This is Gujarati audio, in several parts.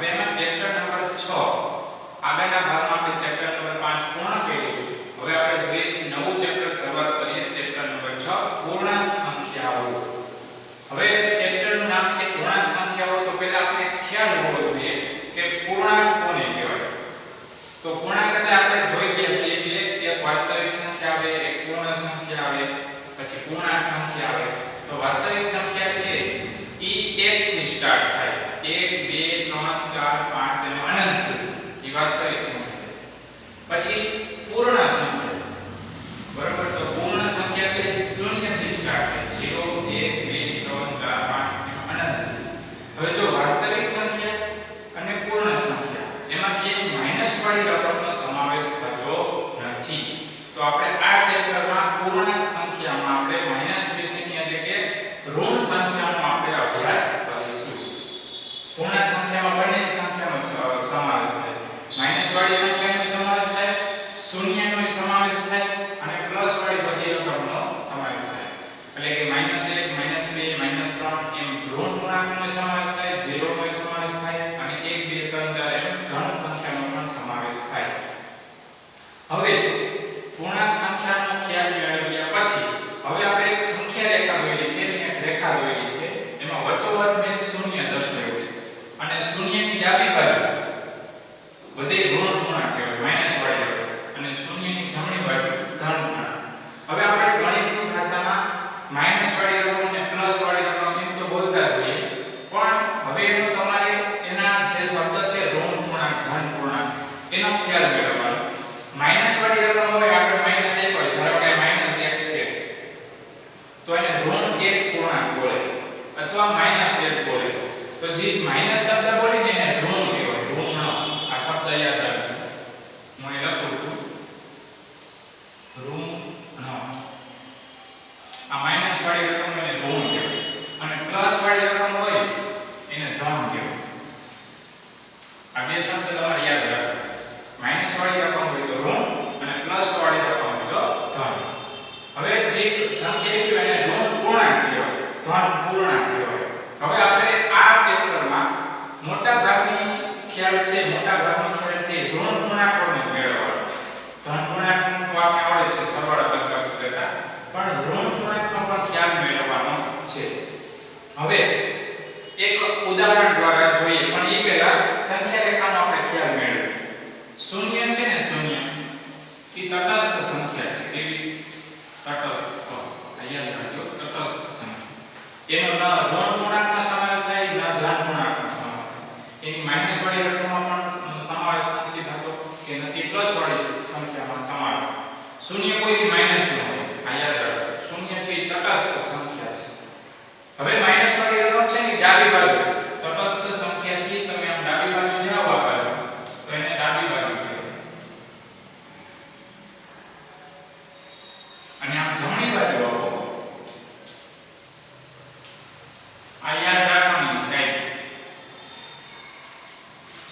હવે એમાં ચેપ્ટર નંબર 6 આગળના ભાગમાં આપણે ચેપ્ટર નંબર 5 પૂર્ણ કર્યું. હવે આપણે જોઈએ નવું ચેપ્ટર શરૂઆત કરીએ. ચેપ્ટર નંબર 6 પૂર્ણાંક સંખ્યાઓ. હવે ચેપ્ટરનું નામ છે પૂર્ણાંક સંખ્યાઓ. તો પહેલા આપણે ખ્યાલ હોવો જોઈએ કે પૂર્ણાંક કોને કહેવાય. તો પૂર્ણાંક એટલે આપણે જોઈ ગયા છીએ કે એક વાસ્તવિક સંખ્યા આવે, એક પૂર્ણ સંખ્યા આવે, પછી પૂર્ણાંક સંખ્યા આવે. તો વાસ્તવિક સંખ્યા છે ઈ 1 થી સ્ટાર્ટ થાય. 1 2 3 4 5 અને અનંત સુધી ઈ વાસ્તવિક સંખ્યા. પછી પૂર્ણ સંખ્યા, બરાબર. તો પૂર્ણ સંખ્યા એટલે 0 થી સ્ટાર્ટ થાય. 0 1 2 3 4 5 અનંત સુધી. હવે જો વાસ્તવિક સંખ્યા અને પૂર્ણ સંખ્યા એમાં કેમ માઈનસ વાળી રકમનો સમાવેશ થતો નથી. તો આપણે આ ચેપ્ટરમાં પૂર્ણાંક સંખ્યામાં આપણે માઈનસ વિશેની એટલે કે ઋણ સંખ્યાનો આપણે અભ્યાસ કરીશું. પૂર્ણાંક સંખ્યામાં બંને સંખ્યાનો સમાવેશ થાય. માઈનસ વાળી સંખ્યાનો સમાવેશ થાય, શૂન્યનો સમાવેશ થાય અને પ્લસ વાળી બધી રકમનો સમાવેશ થાય. એટલે કે -1 -2 -3 એમ ઋણ પૂર્ણાંકનો સમાવેશ થાય, 0 નો સમાવેશ થાય અને 1 2 3 4 એમ ધન સંખ્યાનો પણ સમાવેશ થાય. હવે પૂર્ણાંક સંખ્યાનો ખ્યાલ મેળવ્યા પછી હવે આપણે એક સંખ્યા રેખા દોરેલી છે અને એક રેખા દોરેલી છે. એમાં વચ્ચોવચ્ચ મેં શૂન્ય દર્શાવ્યું છે અને શૂન્યની ડાબી બાજુ બધે ઋણ પૂર્ણાંક કહેવાય, માઈનસ વાળી રકમ, અને શૂન્યની જમણી બાજુ ધન પૂર્ણાંક. હવે આપણે ગણિતની ભાષામાં માઈનસ વાળી રકમ અને પ્લસ વાળી રકમ એમ તો બોલતા જ હોઈએ, પણ હવે એનો તમારે એના જે શબ્દ છે ઋણ પૂર્ણાંક, ધન પૂર્ણાંક એનો ખ્યાલ મેળવવાનો. માઈનસ વાળી રકમ હોય, આગળ માઈનસ 1 હોય, ધારો કે માઈનસ 1 છે તો એને ઋણ 1 પૂર્ણાંક બોલે અથવા માઈનસ 1 બોલે. તો જે માઈનસ શબ્દ બોલીને એને ઋણ કહેવાય. ઋણ આ શબ્દ યાદ રાખજો. હું એ લખું છું ઋણ. આ માઈનસ વાળી રકમ એને ઋણ કહેવાય અને પ્લસ વાળી રકમ હોય એને ધન કહેવાય. આ બે શબ્દ તમારે યાદ રાખો. માઈનસ વાળી રકમ હોય તો ઋણ અને પ્લસ વાળી રકમ હોય તો ધન. હવે જે સંખ્યા છે એને ઋણ પૂર્ણાંક કહેવાય, ધન પૂર્ણાંક કહેવાય. હવે આપણે આ ચેપ્ટરમાં મોટા ભાગનો ખ્યાલ છે ઋણ પૂર્ણાંકોનો મેળવવાનો. ધન પૂર્ણાંકનો તો આપણે આવડે છે સરવાળા કરતા કરતા, પણ ઋણ પૂર્ણાંકનો પણ ખ્યાલ મેળવવાનો છે. હવે એક ઉદાહરણ દ્વારા જોઈએ, પણ એ પહેલા સંખ્યા રેખાનો આપણે ખ્યાલ મેળવીએ. શૂન્ય છે ને, શૂન્ય એ તટસ્થ સંખ્યા છે. કેવી? તટસ્થ. અહીંયા લખ્યો તટસ્થ સંખ્યા. એનો ન ઋણ પૂર્ણાંકમાં સમાવેશ થાય, ન ધન પૂર્ણાંકમાં સમાવેશ થાય. એની માઈનસ વાળી રકમમાં પણ સમાવેશ નથી થતો કે નથી પ્લસ વાળી સંખ્યામાં સમાવેશ. શૂન્ય કોઈથી માઈનસ ન હોય. આ યાદ રાખો. શૂન્ય છે એ તટસ્થ સંખ્યા છે. હવે માઈનસ વાળી રકમ છે ને ડાબી બાજુ તટસ્થ સંખ્યાથી તમે આમ ડાબી બાજુ જાઓ આ બાજુ તો એને ડાબી બાજુ કહેવાય. અને આમ જમણી બાજુ આવો, આ યાદ રાખવાની સાઈડ.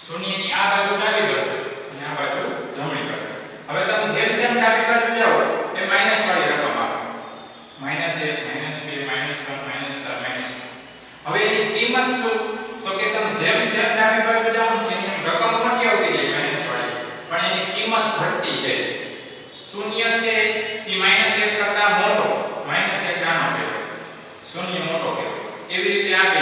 શૂન્યની આ બાજુ ડાબી બાજુ અને આ બાજુ જમણી બાજુ. હવે તમે જેમ જેમ ડાબી બાજુ જાઓ એ માઈનસ વાળી રકમ આવે. -1 -2 -3 -4 -5. હવે એની કિંમત શું? તો કે તમે જેમ જેમ ડાબી બાજુ જાઓ એની રકમ મોટી આવતી જાય માઈનસ વાળી, પણ એની કિંમત ઘટતી જાય. શૂન્ય છે એ -1 કરતા મોટો, -1 નાનો કહેવાય, શૂન્ય મોટો કહેવાય. એવી રીતે આ બે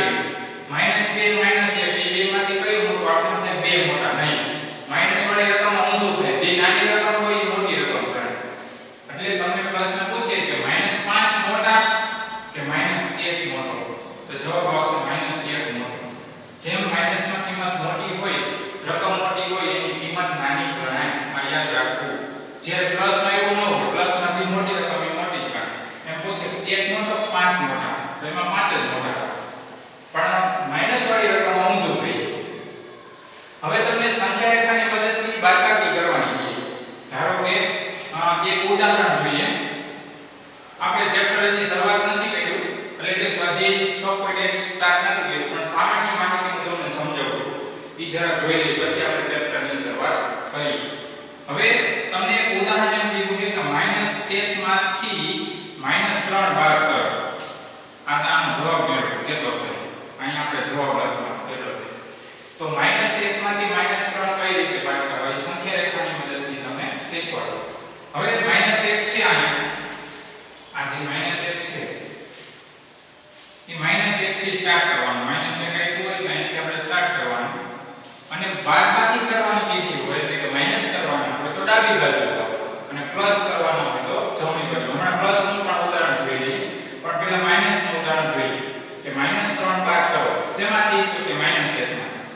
-2 -1 એ બેમાંથી કયું મોટું? આપણે થાય બે મોટા નહીં. માઈનસ વાળી રકમ ઊંધું થાય, જે નાની રકમ હોય એ મોટી રકમ ગણાય. એટલે તમને પ્રશ્ન પૂછે કે -5 મોટા કે -1 મોટો? તો જવાબ આવશે -1 મોટો. જેમ માઈનસમાં કિંમત મોટી હોય, રકમ મોટી હોય, એની કિંમત નાની ગણાય. આ યાદ રાખવું. જે પ્લસમાં એવું ન હોય, પ્લસમાંથી મોટી રકમ એ મોટી ગણાય. એમ પૂછે 1 મોટો 5 મોટા, તો એમાં 5 જ મોટા. પણ માઈનસ વાળી રકમ ઊંધું થઈ. હવે તમને સંખ્યા રેખાની મદદથી બાદબાકી કરવાની છે. ધારો કે એક ઉદાહરણ જોઈએ. આપણે ચેપ્ટર ની શરૂઆત નથી કર્યું, એટલે કે સ્વાધ્યાય 6.1 સ્ટાર્ટ નથી કર્યું, પણ સામાન્ય માહિતી હું તમને સમજાવું છું. ઈ જરા જોઈ લઈએ પછી આપણે ચેપ્ટરની શરૂઆત કરીએ. હવે તમને એક ઉદાહરણ એમ દીધું કે -1 માંથી -3 બાદ કરો. આનો જવાબ મેળવો કેટલો થાય? અહીંયા આપણે જવાબ લખવાનો કેટલો થાય. તો -1 1 વડે. હવે -1 છે અહીંયા, આ જે -1 છે એ -1 થી સ્ટાર્ટ કરવાનું. -1 આપ્યું હોય તો અહીંથી આપણે સ્ટાર્ટ કરવાનું અને બાદબાકી કરવાની કીધી હોય એટલે કે માઈનસ કરવાના હોય તો ડાબી બાજુ જાઓ અને પ્લસ કરવાના હોય તો જમણી બાજુ. હમણાં પ્લસ નું પણ ઉદાહરણ જોઈ લઈએ, પણ પહેલા માઈનસ નું ઉદાહરણ જોઈએ કે -3 બાદ કરો શેમાંથી તો કે -1 માંથી.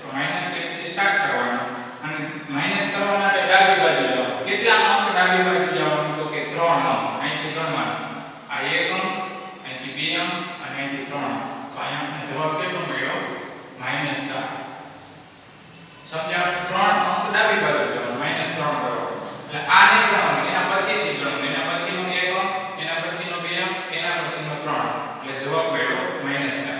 તો -1 થી સ્ટાર્ટ કરવાનું અને માઈનસ કરવા માટે ડાબી બાજુ જવાનું. કેટલા અંક ડાબી બાજુ જવાનું તો કે 3 અંક. અહીંથી ગણવાનું, આ 1 અંક, અહીંથી 2 અંક અને અહીંથી 3 અંક. તો અહીંયા જવાબ કેટલો મળ્યો? -4. સમજ્યા? 3 અંક ડાબી બાજુ જવાનું, -3 કરો એટલે આ નહીં ગણવાનું, એના પછીથી ગણવાનું. એના પછીનો 1 અંક, એના પછીનો 2 અંક, એના પછીનો 3 અંક એટલે જવાબ મળ્યો -4.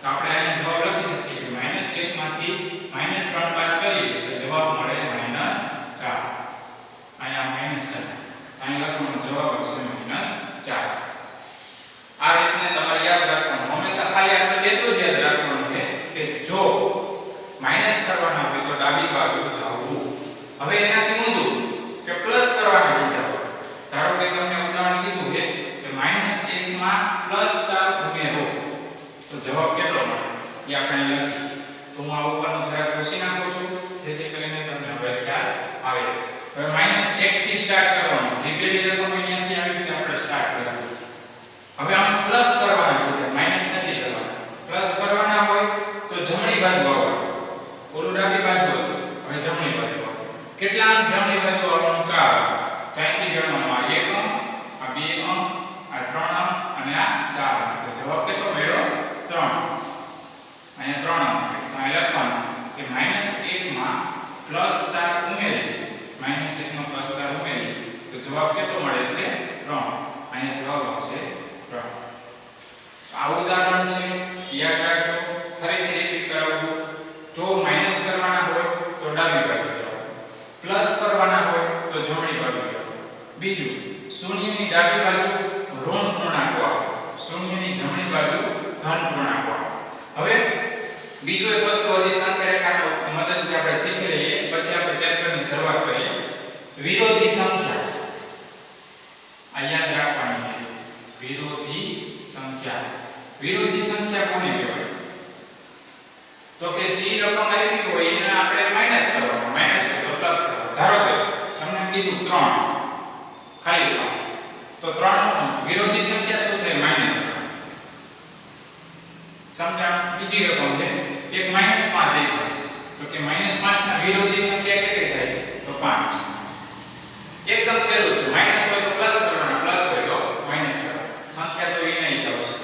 તો આપણે અહીંયા જવાબ લખી શકીએ કે -1 માંથી -3 બાદ કરીએ તો જવાબ મળે -4. અહીંયા -4 અહીં લખવાનો જવાબ આવશે -4. આ રીતને તમારે યાદ રાખવાનું. હંમેશા ખાલી આપણે એટલું જ યાદ રાખવાનું છે કે જો માઈનસ કરવાના હોય તો ડાબી બાજુ જાવું. હવે એનાથી ઊંધું કે પ્લસ કરવાના કીધા હોય, ધારો કે તમને ઉદાહરણ કીધું છે કે -1 માં +4 ઉમેરો તો જવાબ કેટલો મળે એ આપણે લખીએ. તો હું આ ઉપરનો ગ્રાફ પૂછી નાખું છું જેથી કરીને તમને હવે ખ્યાલ આવે. હવે -1 થી સ્ટાર્ટ કરવાનું. જે પેલી રકમ અહીંયાથી આવી તે આપણે સ્ટાર્ટ કરવાનું. હવે આમ પ્લસ કરવાના છે, માઈનસ નથી કરવાના. પ્લસ કરવાના હોય તો જમણી બાજુ આવવાનું. ઓલું ડાબી બાજુ હતું, હવે જમણી બાજુ આવવાનું. કેટલા અંક જમણી બાજુ આવવાનું? 4. તો અહીંથી ગણવાનું, આ 1 અંક, આ 2 અંક, આ 3 અંક અને આ 4 અંક. તો જવાબ કેટલો મળ્યો? 3. અહીંયા 3 અંક. તો અહીં લખવાનું કે -1 માં +4 ઉમેરી, -1 માં +4 ઉમેરી તો જવાબ કેટલો મળે છે? 3. અહીંયા જવાબ આવશે 3. આ ઉદાહરણ છે, યાદ રાખજો. ફરીથી રિપીટ કરાવું. જો માઈનસ કરવાના હોય તો ડાબી બાજુ જાઓ, પ્લસ કરવાના હોય તો જમણી બાજુ જાઓ. બીજું, શૂન્યની ડાબી બાજુ ઋણ પૂર્ણાંકો આવે, શૂન્યની જમણી બાજુ ધન પૂર્ણાંકો આવે. હવે બીજું એક વસ્તુ હજી સંખ્યારેખાનો મદદથી આપણે શીખી લઈએ, પછી આપણે ચેપ્ટરની શરૂઆત કરીએ. વિરોધી સંખ્યા આ યાદ રાખવાની છે. વિરોધી સંખ્યા. વિરોધી સંખ્યા કોને કહેવાય? તો કે જે રકમ આપી હોય એને આપણે માઈનસ કરવાનો, માઈનસ હોય તો પ્લસ કરવાનો. ધારો કે તમને કીધું 3, ખાલી 3, તો 3 નું વિરોધી સંખ્યા શું થાય? -3. સમજા? બીજી રકમ છે એક -5 આવી હોય તો કે -5 ના વિરોધી સંખ્યા કેટલી થાય? તો 5. એકદમ સહેલું છે. માઈનસ હોય તો પ્લસ કરવાના, પ્લસ હોય તો માઈનસ કરવાના. સંખ્યા તો એ નહીં જ આવશે.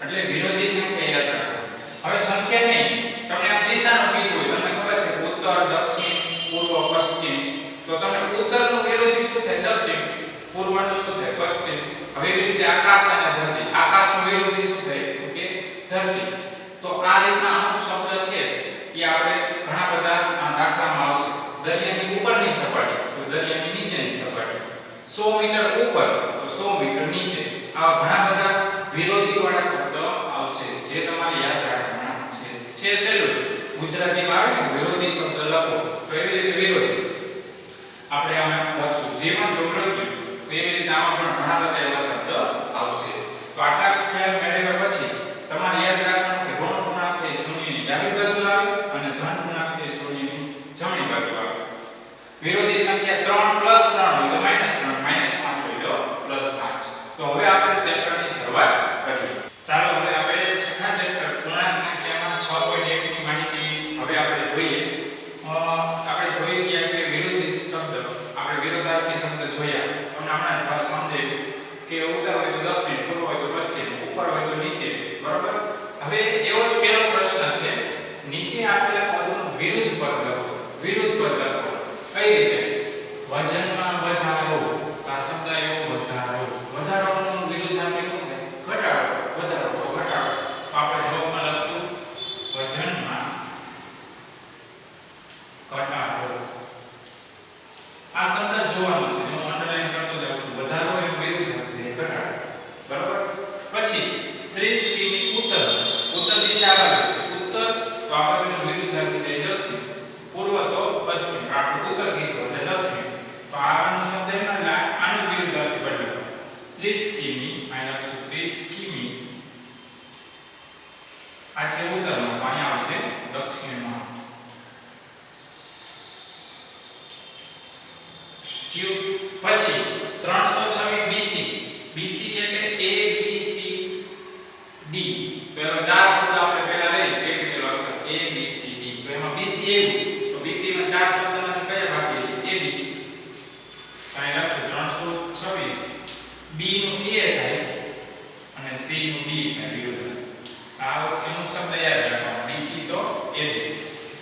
એટલે વિરોધી સંખ્યા યાદ રાખો. હવે સંખ્યા નહીં, તમને આ દિશાનું કીધું હોય, તમને ખબર છે ઉત્તર, દક્ષિણ, પૂર્વ, પશ્ચિમ, તો તમને ઉત્તરનું વિરોધી શું થાય? દક્ષિણ. પૂર્વનું શું થાય? પશ્ચિમ. હવે એવી રીતે આકાશ અને ધરતી. આકાશનું વિરોધી શું થાય? તો કે ધરતી. તો આ રીતના અમુક શબ્દ છે એ આપણે ઘણા બધા દાખલામાં આવશે. દરિયાની ઉપરની સપાટી તો દરિયાની નીચેની સપાટી, 100 મીટર ઉપર તો 100 મીટર નીચે. આવા ઘણા બધા વિરોધી વાળા શબ્દ આવશે જે તમારે યાદ રાખવાના છે. સહેલું ગુજરાતીમાં આવે ને વિરોધી શબ્દ લખો તો એવી રીતે વિરોધી આપણે આમાં લખશું. જેમાં વિરોધી તો એવી રીતે આમાં પણ ઘણા બધા એવા શબ્દ આવશે. તો આટલા ખ્યાલ મેળવ્યા પછી તમારે યાદ રાખવાનું કે ઋણ પૂર્ણાંક છે શૂન્યની ડાબી બાજુ આવે અને ધન પૂર્ણાંક છે શૂન્યની જમણી બાજુ આવે. વિરોધી સંખ્યા 3 + 3 હોય તો -3, -5 હોય તો +5. તો હવે આપણે ચેપ્ટરની શરૂઆત કરીએ. ચાલો હવે આપણે છઠ્ઠા ચેપ્ટર પૂર્ણાંક સંખ્યામાં 6.1 ની માહિતી હવે આપણે જોઈએ. આપણે જોઈ ગયા કે વિરોધી શબ્દ, આપણે વિરોધાર્થી શબ્દ જોયા. તમને હમણાં સમજાયું કે ઉત્તર હોય તો દક્ષિણ, પૂર્વ હોય તો પશ્ચિમ, ઉપર હોય તો નીચે. બરોબર? હવે એવો જ પહેલો પ્રશ્ન છે, નીચે આપેલા પદનું વિરુદ્ધ પદ લખો. વિરુદ્ધ પદ લખો. કઈ રીતે? વજનમાં વધારો. આ શબ્દ એવો વધારો. વધારાનું વિરુદ્ધાર્થી શું થાય? ઘટાડો. વધારો તો ઘટાડો. તો આપણે જવાબમાં લખશું વજનમાં ઘટાડો. આ શબ્દ જોવાનો છે, હું અંડરલાઈન કરતો જાઉં છું. વધારો એ વિરુદ્ધાર્થી, ઘટાડો. બરોબર? પછી 30 કિમી ઉત્તર. ઉત્તર દિશા 30 કિમી, અહીં લખશું 30 કિમી. આ છે ઉત્તરમાં, તો અહીંયા આવશે દક્ષિણમાં. ક્યુ પછી 326 બીસી. બીસી એટલે A B C D. તો એનો ચાર શબ્દ આપણે પહેલા લઈએ કેપિટલ અક્ષર A B C D. તો એમાં BC એવું, તો BC માં ચાર શબ્દમાંથી કયા ભાગી AB. તો અહીં લખશું 326. B નું A થાય અને C નું D થાય વિરુદ્ધ. આ એનું શબ્દ યાદ રાખવાનો. BC તો AB.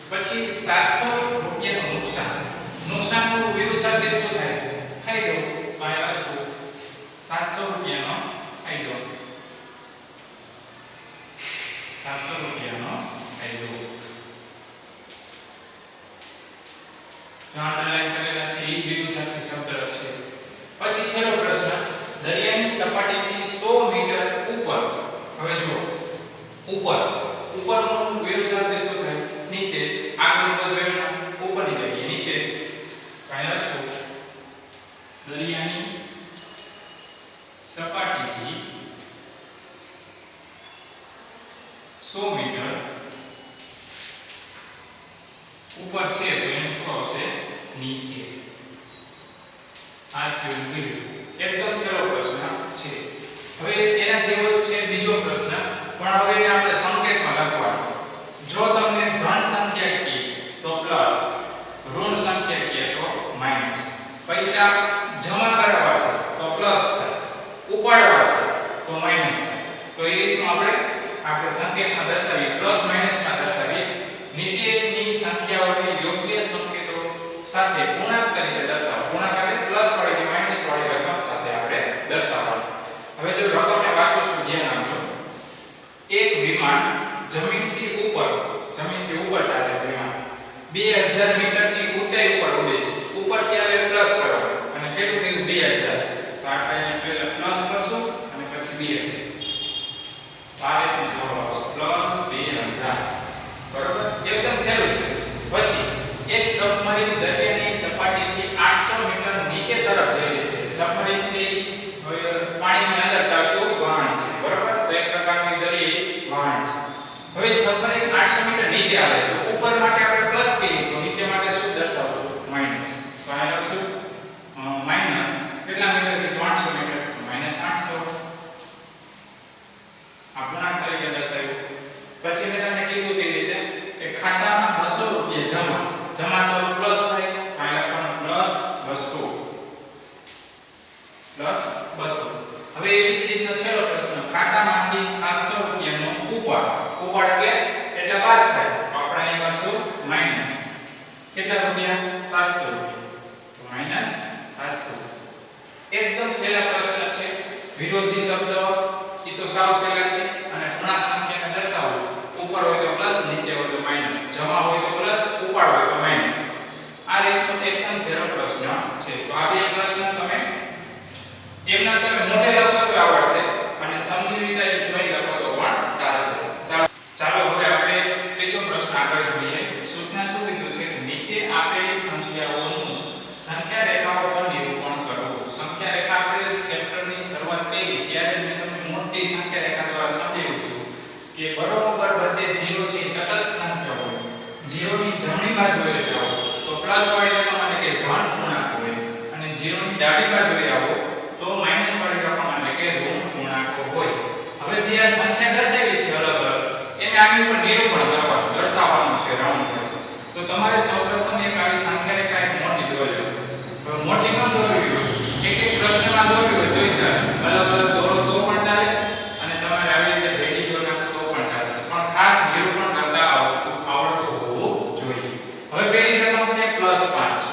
પછી 700 રૂપિયાનું નુકસાન. નુકસાનનું વિરુદ્ધાર્થી શું થાય? ફાયદો. તો અહીં લખશું 700 રૂપિયાનો ફાયદો. 700 રૂપિયાનો ફાયદો. અંડરલાઈન કરેલા છે એ વિરુદ્ધાર્થી શબ્દ છે. પછી છેલ્લો પ્રશ્ન, દરિયાની સપાટીથી 100 મીટર ઉપર. હવે જુઓ, ઉપરનું વિરુદ્ધાર્થી શું થાય? નીચે. આગળનું બધું એમાં ઉપરની જગ્યાએ નીચે. કાંઈ લખશું દરિયાની સપાટીથી 100 મીટર ઉપર છે, તો એનું શું આવશે? નીચે. આ કેવું કર્યું? એકદમ સરળ પ્રશ્ન છે. હવે એના જેવો જ છે બીજો પ્રશ્ન, પણ હવે એને આપણે સંકેતમાં લખવાનો. જો તમને ધન સંખ્યા કહે તો પ્લસ, ઋણ સંખ્યા કહે તો માઈનસ. પૈસા જમા કરાવવા છે તો પ્લસ થાય, ઉપાડવા છે તો માઈનસ થાય. તો એ રીતનું આપણે સંકેતમાં દર્શાવીએ, પ્લસ માઈનસમાં દર્શાવીએ. નીચેની સંખ્યાઓને યોગ્ય સંકેતો સાથે પૂર્ણાંક તરીકે દર્શાવો. પૂર્ણાંક એટલે પ્લસ વાળી કે માઈનસ વાળી રકમ સાથે આપણે દર્શાવવાનું. હવે જો રકમને વાંચું છું, ધ્યાન આપજો. એક વિમાન જમીનથી ઉપર ચાલે વિમાન 2000 મીટરની ઊંચાઈ ઉપર ઉડે છે. ઉપર ત્યારે પ્લસ કરો અને કેટલું થયું? 2000. તો આપણે પહેલા પ્લસ કરશું અને પછી 2000. આ રીતનું જવાબ આવશે પ્લસ 2000. બરોબર? એકદમ સહેલું છે. પછી એક સબમરીન દરિયાની સપાટીથી 800 મીટર નીચે તરફ જઈ રહી છે. સબમરીન છે હવે પાણીની અંદર ચાલતું વહાણ છે. બરોબર? તો એક પ્રકારની દરિયાઈ વહાણ છે. હવે સબમરીન 800 મીટર નીચે આવે તો ઉપર માટે આપણે પ્લસ કહીએ, તો નીચે માટે શું દર્શાવશું? માઈનસ. તો આ લખશું માઈનસ કેટલા મીટર? 800 મીટર. માઈનસ 800 આ પૂર્ણાંક તરીકે દર્શાવ્યું. પછી મેં તમને કીધું કે રીતે કે ખાતામાં 200 રૂપિયા જમા તો પ્લસ થાય, આ લખવાનું પ્લસ 200. હવે એવી જ રીતનો છેલ્લો પ્રશ્ન, ખાતામાંથી 700 રૂપિયાનો ઉપાડ એટલે બાદ થાય, તો આપણે અહીં કરશું માઈનસ. કેટલા રૂપિયા? 700 રૂપિયા. તો માઈનસ 700. એકદમ સહેલા પ્રશ્ન છે. વિરોધી શબ્દ એ તો સાવ સહેલા છે અને પૂર્ણાંક સંખ્યાને દર્શાવો. ઉપર હોય તો પ્લસ, નીચે હોય તો માઈનસ, જમા હોય તો પ્લસ, ઉપાડ હોય તો માઈનસ. આ રીતનો એકદમ સરળ પ્રશ્ન છે. તો આ બે પ્રશ્ન તમે એમના તમે મોઢે લખશો તો આવડશે અને સમજી વિચારી જોઈ લખો તો પણ ચાલશે. ચાલો હવે આપણે ત્રીજો પ્રશ્ન આગળ જોઈએ. સૂચના શું કીધું છે? નીચે આપેલી સંખ્યાઓનું સંખ્યા રેખાઓ પર નિરૂપણ કરો. સંખ્યા રેખા આપણે ચેપ્ટરની શરૂઆત કરી ત્યારે મેં તમને મોટી સંખ્યા રેખા દ્વારા સમજાવ્યું હતું કે બરોબર વચ્ચે 0 છે, તટસ્થ સંખ્યા હોય. 0 ની જમણી બાજુએ જાઓ તો પ્લસ વાળી રકમ એટલે કે ધન પૂર્ણાંક હોય અને 0 ની ડાબી બાજુએ આવો તો માઈનસ વાળી રકમ એટલે કે ઋણ પૂર્ણાંકો હોય. હવે જે આ સંખ્યા દર્શાવી છે અલગ અલગ, એને આની ઉપર નિરૂપણ કરવાનું, દર્શાવવાનું છે રાઉન્ડ કરી. તો તમારે સૌપ્રથમ એક આવી સંખ્યા રેખા એક મોટી દોરવી. હવે મોટી ન દોરવી હોય, એક પ્રશ્નમાં દોરવી હોય તોય ચાલે, અલગ અલગ દોરો તો પણ ચાલે અને તમારે આવી રીતે ભેગી દોર નાખો તો પણ ચાલશે, પણ ખાસ નિરૂપણ કરતા આવડતું હોવું જોઈએ. હવે પહેલી રકમ છે +5.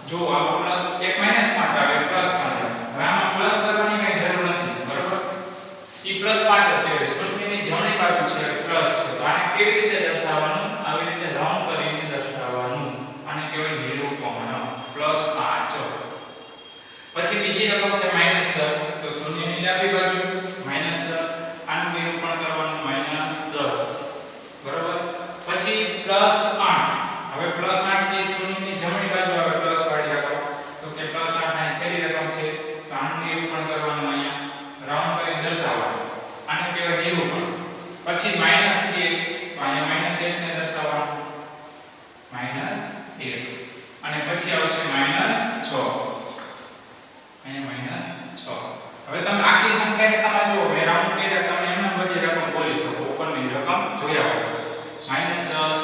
જો આ પ્લસ એક -5 આવે +5 આવે. હવે આમાં પ્લસ કરવાની કઈ જરૂર નથી. બરોબર? ઈ +5 છે, શૂન્યની જમણી બાજુ છે પ્લસ છે. તો આને કેવી રીતે દર્શાવવાનું? આવી રીતે રાઉન્ડ કરીને દર્શાવવાનું. આને કહેવાય નિરૂપણ. +5. પછી બીજી રકમ છે -10. તો શૂન્યની ડાબી બાજુ -10. આનું નિરૂપણ કરવાનું -10. બરોબર? પછી +8. હવે +8 થી શૂન્યની જમણી બાજુ આવે પ્લસ વાળી રકમ, તો કે +8 આ છેલ્લી રકમ છે, તો આનું નિરૂપણ કરવાનું અહીંયા પછી -1 તો અહીંયા -1 ને દર્શાવવાનું -1 અને પછી આવશે -6 અહીંયા -6. હવે તમે આખી સંખ્યા રેખામાં જો રાઉન્ડ કર્યા તમે એમને બધી રકમ બોલી શકો ઉપરની રકમ જોયા હોય -10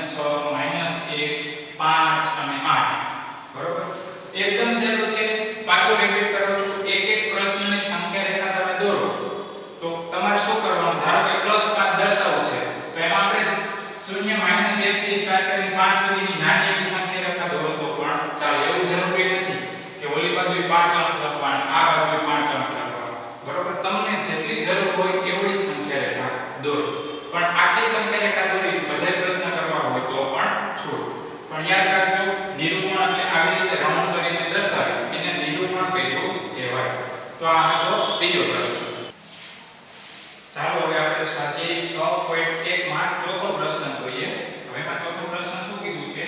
-6 -1 5 અને 8 બરોબર. એકદમ સહેલું છે. પાછો રિપીટ કરું છું, એક એક પ્રશ્નની સંખ્યા રેખા તમે દોરો તો તમારે શું કરવાનું, ધારો કે +5 દર્શાવવું છે તો એમાં આપણે 0 -1 થી સ્ટાર્ટ કરીને 5 સુધીની નાની એવી સંખ્યા રેખા દોરો તો પણ ચાલે. એવું જરૂરી નથી કે ઓલી બાજુએ 5 અંક લખવાના, આ બાજુએ 5 અંક લખવાના, બરોબર. તમને જેટલી જરૂર હોય એવડી જ સંખ્યા રેખા દોરો. પણ આખી સંખ્યા રેખા દોરી બધા પ્રશ્ન કરવા હોય તો પણ છોડ. પણ યાદ રાખજો, નિરૂપણ એટલે આવી રીતે રાઉન્ડ કરીને દર્શાવે એને નિરૂપણ કર્યું કહેવાય. તો આ હતો ત્રીજો પ્રશ્ન. ચાલો હવે આપણે સ્વાધ્યાય 6.1 માં ચોથો પ્રશ્ન જોઈએ. હવે આ ચોથો પ્રશ્ન શું કીધું છે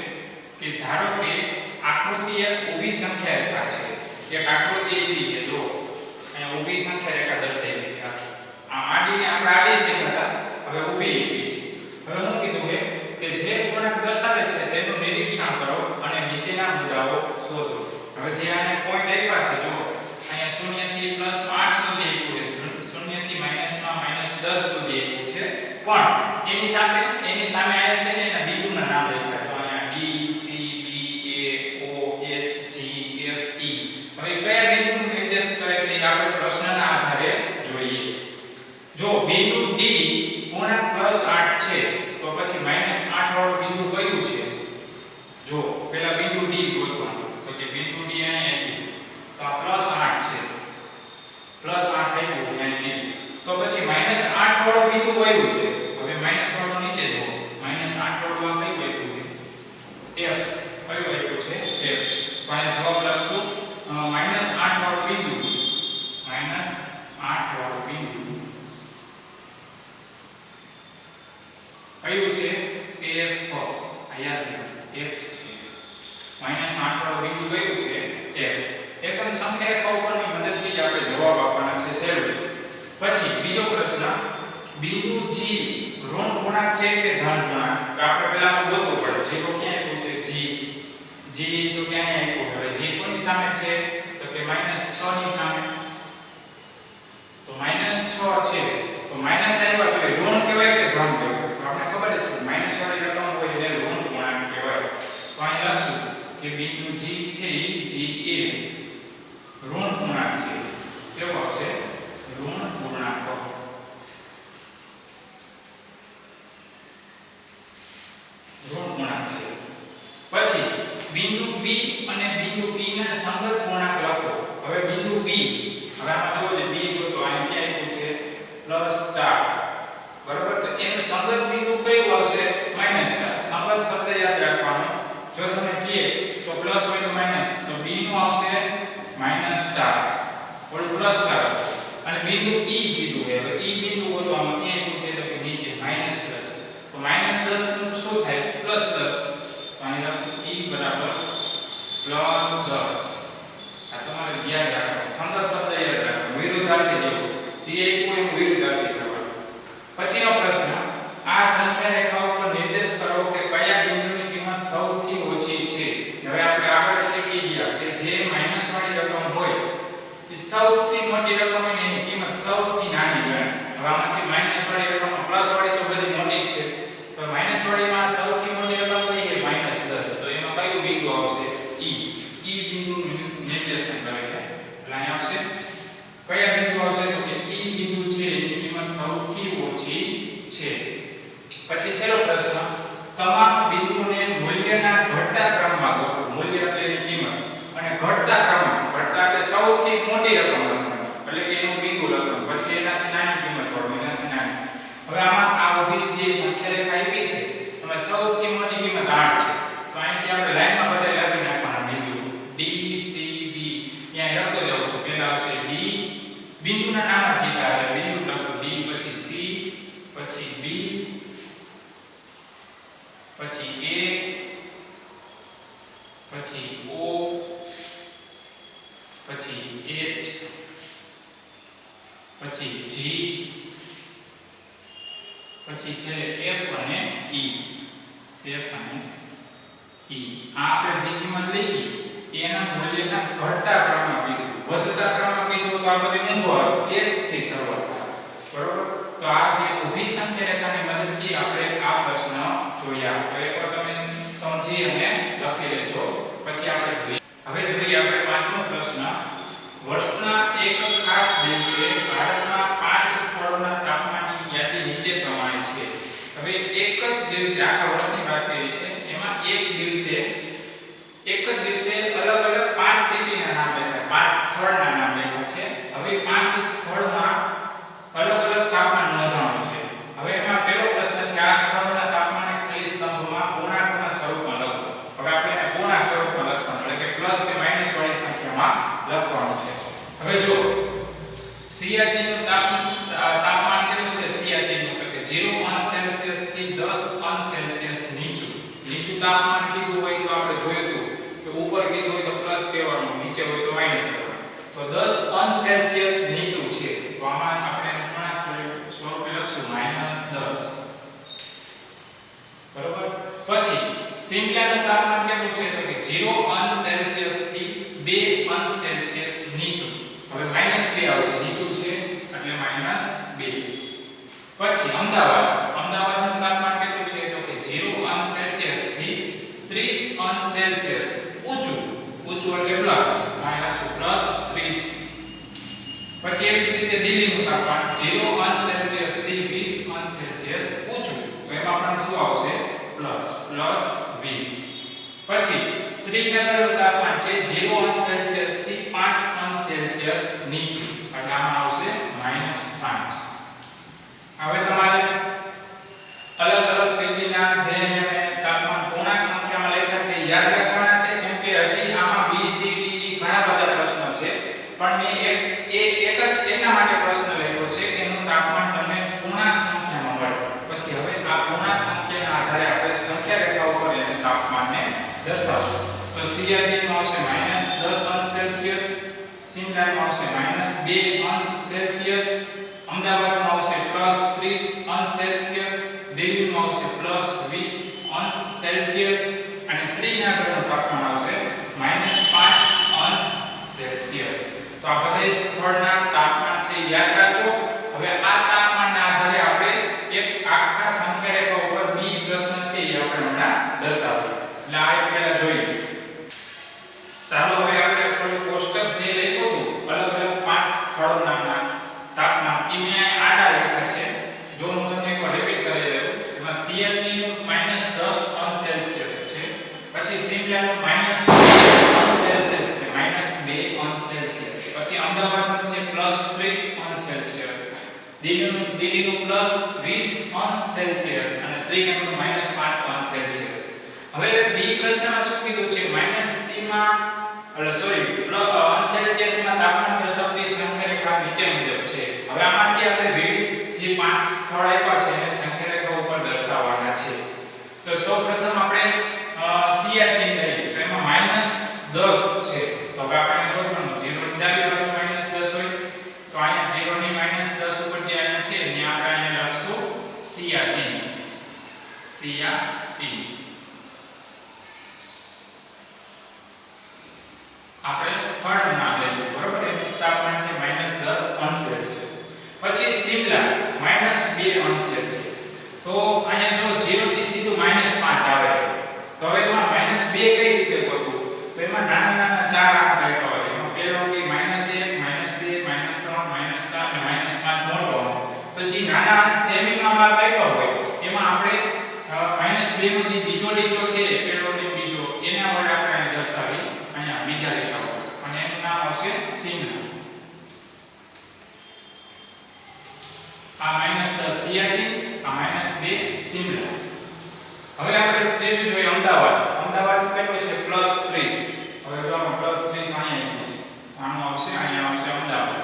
કે ધારો કે આકૃતિ એક ઊભી સંખ્યા રેખા છે. એક આકૃતિ એવી છે, જો અહીંયા ઊભી સંખ્યા રેખા દર્શાવી છે આખી. આ આડીને આપણે આડી છે હતા, હવે ઊભી એવી છે. હવે હું કીધું કે જે પૂર્ણાંક દર્શાવે છે તેનું નિરીક્ષણ કરો અને નીચેના મુદ્દાઓ શોધો. હવે જે આને પોઈન્ટ આપ્યા છે, જો અહીંયા 0 થી +8 સુધી આપ્યું છે, 0 થી -10 સુધી આપ્યું છે, પણ એની સામે આયા છે ને એના બિંદુના નામ લખ્યા. તો અહીંયા D C B A O H G F E. હવે કયા બિંદુનો નિર્દેશ કરે છે એ આપણે પ્રશ્નના આધારે જોઈએ. જો બિંદુ D પૂર્ણાંક +8 છે તો પછી -8 વાળું બિંદુ કયું છે? જો પહેલા બિંદુ D ગોતવાનું. તો કે બિંદુ D અહીંયા આપ્યું તો આ +8 છે, +8 આપ્યું અહીંયા બિંદુ. તો પછી -8 વાળું બિંદુ કયું છે? હવે માઈનસ વાળું નીચે જુઓ, -8 વાળું આ કયું આપ્યું છે? F. કયું આપ્યું છે? F. તો અહીંયા જવાબ લખશું -8 વાળું બિંદુ, -8 વાળું બિંદુ કયું છે? F. આ યાદ રાખો, F છે. -8 વાળું બિંદુ કયું છે? F. એકમ સંખ્યા રેખા ઉપરની મદદથી જ આપણે જવાબ આપવાના છે. સહેલું છે. પછી બીજો પ્રશ્ન, બિંદુ G ઋણ પૂર્ણાંક છે કે ધન પૂર્ણાંક? તો આપણે પહેલા ગોતવું પડે. G તો ક્યાં આપ્યું છે? G તો ક્યાં આપ્યું? હવે G કોની સામે છે? તો કે -6 ની સામે. તો -6 છે તો માઈનસ આવ્યા તો એ ઋણ કહેવાય કે ધન કહેવાય? તો આપણે ખબર જ છે માઈનસ વાળી રકમ હોય એને ઋણ પૂર્ણાંક કહેવાય. તો અહીં લખશું કે બિંદુ G છે G એ ઋણ પૂર્ણાંક છે. કેવો આવશે? ઋણ પૂર્ણાંક. પછી બિંદુ B અને બિંદુ E ના સંગત પૂર્ણાંક લખો. હવે બિંદુ B, હવે આમાં જોવો છે B તો અહીં ક્યાં આપ્યું છે? +4. બરોબર. તો એનું સંગત બિંદુ કયું આવશે? -4. સંગત શબ્દ યાદ રાખવાનો. જો તમે કહે તો પ્લસ હોય તો માઈનસ, તો B નું આવશે -4 ઓલ +4. અને બિંદુ E કીધું છે. હવે E બિંદુ હોય તો આમાં ક્યાં આપ્યું છે? તો કે નીચે -10. તો -10 નું શું થાય? +10. અહીં લખશું E બરાબર +10. આ તમારે યાદ રાખવાનું. સંગત શબ્દ યાદ રાખવાનો, વિરુદ્ધાર્થી લેવો. જે આપ્યું એનું વિરુદ્ધાર્થી કરવાનું. પછીનો પ્રશ્ન, આ સંખ્યા રેખા ઉપર નિર્દેશ કરો કે કયા બિંદુની કિંમત સૌથી ઓછી છે. હવે આપણે આગળ શીખી ગયા કે જે માઈનસ વાળી રકમ હોય એ સૌથી મોટી રકમ હોય એની કિંમત સૌથી નાની ગણાય. હવે આમાંથી માઈનસ વાળી રકમ પ્લસ વાળી તો બધી મોટી છે, તો માઈનસ વાળીમાં સૌથી મોટી રકમ કઈ છે? -10. તો એમાં કયું બિંદુ આવશે? E. E બિંદુનું નિર્દેશન કરે છે. એટલે અહીં આવશે કયા બિંદુ આવશે? તો કે E બિંદુ છે એની કિંમત સૌથી ઓછી છે. પછી છેલ્લો પ્રશ્ન, તમામ બિંદુને મૂલ્યના ઘટતા ક્રમમાં ગોઠવો. મૂલ્ય એટલે એની કિંમત અને ઘટતા ક્રમમાં. ઘટતા એટલે સૌથી મોટી રકમ લખવાની, એટલે કે એનું બિંદુ લખવાનું, પછી એનાથી નાની કિંમત વાળું, એનાથી નાની. હવે આમાં આ ઊભી જે સંખ્યા રેખા આપી છે એમાં સૌથી મોટી કિંમત 8 છે. તો અહીંથી આપણે લાઈનમાં બધા લખી નાખવાના બિંદુ D C B. અહીંયા લખતો જાવ તો પહેલા આવશે D, બિંદુના નામથી આવે બિંદુ લખો D, પછી C, પછી B, પછી A, પછી O, પછી H, પછી G, પછી છે F અને E. F અને E. આ આપણે જે કિંમત લખી એના મૂલ્યના ઘટતા ક્રમમાં કીધું, વધતા ક્રમમાં કીધું તો આ બધી ઊંધો આવે, h થી શરૂઆત થાય. બરોબર? તો આ જે ઊભી સંખ્યા રેખાની મદદથી આપણે આ પ્રશ્ન જોયા. તો એકવાર તમે સમજી અને લખી લેજો, પછી આપણે જોઈએ. હવે જોઈએ આપણે પાંચમો પ્રશ્ન. વર્ષના એક ખાસ દિવસે ભારતમાં 5 સ્થળોના તાપમાનની યાદી નીચે પ્રમાણે છે. હવે એક જ દિવસે આખા વર્ષની વાત કરી છે, એમાં એક જ દિવસે અલગ અલગ 5 સિટીના નામ લખ્યા, 5 સ્થળના નામ લખ્યા છે. હવે 5 સ્થળમાં અલગ અલગ તાપમાન નોંધાણું છે. હવે એમાં પહેલો પ્રશ્ન છે, આ સ્થળોના તાપમાન ખાલી સ્તંભમાં પૂર્ણાંકના સ્વરૂપમાં લખો. હવે આપણે એને પૂર્ણાંક સ્વરૂપમાં લખવાનું, એટલે કે પ્લસ કે માઈનસ વાળી સંખ્યામાં લખવાનું છે. હવે જો સિયાચીનનું તાપમાન કેટલું છે? સિયાચીનનું તો કે 0 સેલ્સિયસ થી 10 સેલ્સિયસ નીચું તાપમાન કીધું હોય તો આપણે જોયું હતું કે ઉપર કીધું હોય તો પ્લસ કહેવાનું, નીચે હોય તો માઈનસ કહેવાનું. તો 10 સેલ્સિયસ નીચું છે, તો આમાં આપણે પૂર્ણાંક સ્વરૂપે લખશું -10. બરોબર? પછી શિમલાનું તાપમાન કેટલું છે? તો કે 0 સેલ્સિયસ થી 2 સેલ્સિયસ નીચું. હવે -2 આવશે, નીચું છે એટલે -2. પછી અમદાવાદનું તાપમાન કેટલું છે? તો કે 0 સેલ્સિયસ થી 30 સેલ્સિયસ ઊંચું એટલે પ્લસ +30. પછી એવી જ રીતે દિલ્હીનું તાપમાન 0 સેલ્સિયસ થી 20 સેલ્સિયસ ઊંચું, તો એમાં પણ શું આવશે? +20. પછી શ્રીનગરનું તાપમાન છે 0 સેલ્સિયસ થી 5 સેલ્સિયસ નીચું, એટલે આમાં આવશે -5. હવે તમારે અલગ અલગ સિટીના જે તાપમાન પૂર્ણાંક સંખ્યામાં લખ્યા છે યાદ રાખવાના છે, કેમ કે હજી આમાં B C D ઘણા બધા પ્રશ્નો છે, પણ મેં એક જ એટલા માટે પ્રશ્ન લખ્યો છે કે એનું તાપમાન તમને પૂર્ણાંક સંખ્યામાં મળે. પછી હવે આ પૂર્ણાંક સંખ્યાના આધારે આપણે સંખ્યા રેખા ઉપર એનું તાપમાનને દર્શાવશું. તો સિયાચીનમાં આવશે -10 સેલ્સિયસ, શિમલામાં આવશે -2 સેલ્સિયસ, અમદાવાદમાં આવશે +30 સેલ્સિયસ, દિલ્હીમાં આવશે +20 સેલ્સિયસ અને શ્રીનગરનું તાપમાન આવશે -5 સેલ્સિયસ. તો આ બધા સ્થળના તાપમાન છે યાદ રાખજો. હવે આ તાપમાનના આધારે આપણે એક આખા સંખ્યા રેખા ઉપર બી પ્રશ્ન છે એ આપણે હમણાં દર્શાવીએ. એટલે આ એક પહેલા જોઈએ. ચાલો હવે આપણે આપણું કોષ્ટક જે લખ્યું હતું અલગ અલગ 5 સ્થળોના તાપમાન એ મેં આડા લખ્યા છે. જો હું તમને એકવાર રિપીટ કરી દઉં, એમાં સિયાચીનનું -10 સેલ્સિયસ છે, પછી શિમલાનું -2 સેલ્સિયસ છે, -2 સેલ્સિયસ, પછી અમદાવાદનું છે +30 સેલ્સિયસ, દિલ્હીનું +20 સેલ્સિયસ અને શ્રીનગરનું -5 સેલ્સિયસ. હવે બી પ્રશ્નમાં શું કીધું છે? -c માં સેલ્સિયસમાં તાપમાન દર્શાવતી સંખ્યા રેખા નીચે મુજબ છે. હવે આમાંથી આપણે વિવિધ જે 5 સ્થળ આપ્યા છે એને સંખ્યા રેખા ઉપર દર્શાવવાના છે. તો સૌપ્રથમ આપણે સિયાચીન લઈએ, તો એમાં -10 છે. તો હવે આપણે શોધવાનું 0 ની ડાબી બાજુ -10 હોય, તો અહીંયા 0 ની -10 ઉપર જે અહીંયા છે ત્યાં આપણે અહીંયા લખશું સિયાચીન. આપણે સ્થળનું નામ લઈશું. બરોબર? એનું તાપમાન છે -10 સેલ્સિયસ. પછી શિમલા -2 સેલ્સિયસ. તો અહીંયા જો 0 થી સીધું -5 આવે, તો હવે એમાં -2 કઈ રીતે ગોતવું? તો એમાં નાના 4 આંક આપ્યા હોય. એમાં પહેલો કે -1 -2 -3 -4 અને -5 મોટો. તો જે નાના સેમીમાં આપ આપ્યા હોય એમાં આપણે -2 નો જે બીજો લીટો છે, પહેલો ને બીજો, એના વડે આપણે દર્શાવી અહીંયા બીજા લીટા ઉપર, અને એનું નામ આવશે શિમલા. આ -10 સિયાચીન, આ -2 શિમલા. હવે આપણે ત્રીજું જોઈએ અમદાવાદનું કેટલું છે? +30. હવે જો આમાં +30 અહીંયા આપ્યું છે, આનું આવશે અહીંયા આવશે અમદાવાદ.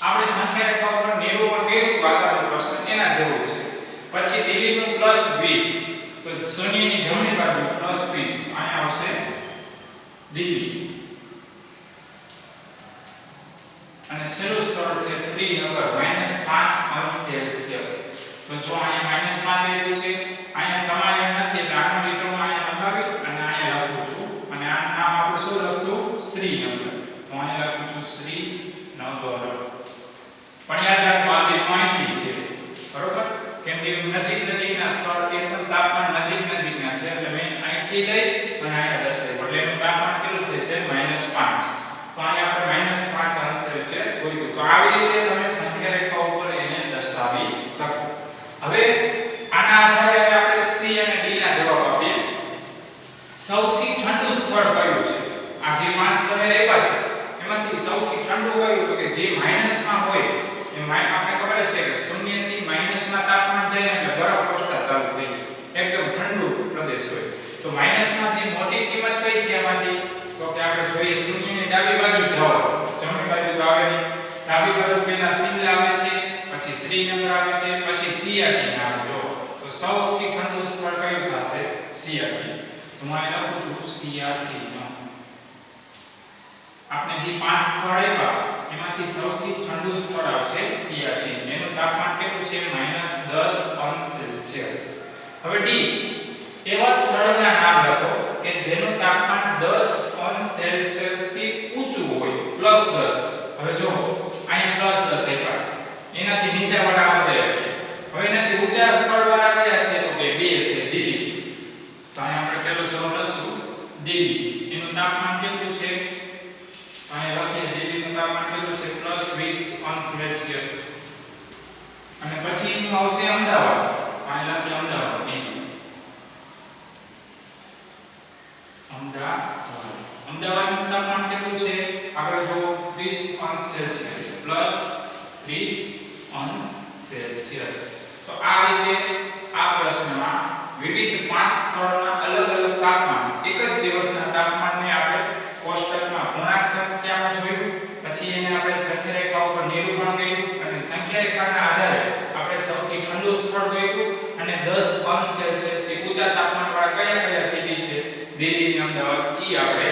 આપણે સંખ્યા રેખા ઉપર નિરૂપણ કર્યું આગળનો પ્રશ્ન એના જેવું છે. પછી દિલ્હીનું +20, તો શૂન્યની જમણી બાજુ +20 અહીંયા આવશે દિલ્હી, અને અને છેલ્લું સ્થળ છે શ્રીનગર -5 અંશ સેલ્સિયસ. તો જો અહીંયા -5 આપ્યું છે, અહીંયા સમાય નથી એટલે આનો લીટરમાં અહીંયા લગાવી અને અહીંયા લખું છું અને આ નામ આપણે શું લખશું? શ્રીનગર. તો અહીંયા લખું છું શ્રીનગર. પણ યાદ રાખો આ બે અહીંથી છે, બરોબર? કેમ કે નજીકના સ્થળ એકદમ તાપમાન નજીકના છે એટલે મેં અહીંથી લઈ અને અહીંયા દર્શાવ્યું એટલે એનું તાપમાન કેટલું થશે? -5. તો અહીંયા આપણે -5 અંશ સેલ્સિયસ હોય. તો આવી રીતે તમે સંખ્યા રેખા ઉપર એને દર્શાવી શકો. હવે આના આધારે આપણે C અને D ના જવાબ આપીએ. સૌથી ઠંડુ સ્થળ કયું છે? આ જે 5 શહેર આપ્યા છે એમાંથી સૌથી ઠંડુ કયું? તો કે જે માઈનસમાં હોય આપણે ખબર છે કે 0 થી માઈનસમાં તાપમાન જાય એટલે બરફ વર્ષા ચાલુ થઈ એકદમ ઠંડુ પ્રદેશ હોય. તો માઈનસમાં જે મોટી કિંમત કઈ છે એમાંથી? તો કે આપણે જોઈએ 0 ની ડાબી બાજુ જાઓ, જમણી બાજુ તો આવે નહીં. ડાબી બાજુ પહેલા શિમલા આવે છે, પછી શ્રીનગર આવે છે, પછી સિયાચીન આવે. તો સૌથી ઠંડુ સ્થળ કયું થશે? સિયાચીન. તો હું અહીં લખું છું સિયાચીન. આપણે જે 5 સ્થળ આપ્યા એમાંથી સૌથી ઠંડુ સ્થળ આવશે સિયાચીન. એનું તાપમાન કેટલું છે? -10 અંશ સેલ્સિયસ. હવે ડી એવા સ્થળના નામ લખો કે જેનું તાપમાન 10 અંશ સેલ્સિયસ થી ઊંચું હોય, +10. હવે જો અહીંયા +10 આપ્યા, એનાથી નીચેવાળા બધા. હવે એનાથી ઊંચા સ્થળવાળા કયા છે? તો કે બે છે, દિલ્હી. તો અહીંયા આપણે પહેલો જવાબ લખશું દિલ્હી. એનું તાપમાન કેટલું છે? અહીંયા લખીએ દિલ્હીનું તાપમાન કેટલું છે? +20 અંશ સેલ્સિયસ. અને પછી એનું આવશે અમદાવાદ. અહીંયા લખીએ અમદાવાદ બીજું. અમદાવાદનું તાપમાન કેટલું છે? આગળ જો 30 અંશ સેલ્સિયસ +30 અંશ સેલ્સિયસ. તો આ રીતે આ પ્રશ્નમાં વિવિધ 5 સ્થળોના અલગ અલગ તાપમાન એક જ દિવસના તાપમાનને આપણે કોષ્ટકમાં પૂર્ણાંક સંખ્યામાં જોયું. પછી એને આપણે સંખ્યા રેખા ઉપર નિરૂપણ કર્યું અને સંખ્યા રેખાના આધારે આપણે સૌથી ઠંડુ સ્થળ ગોત્યું અને 10 અંશ સેલ્સિયસ થી ઊંચા તાપમાનવાળા કયા સિટી છે દિલ્હી અને અમદાવાદ ઈ આપણે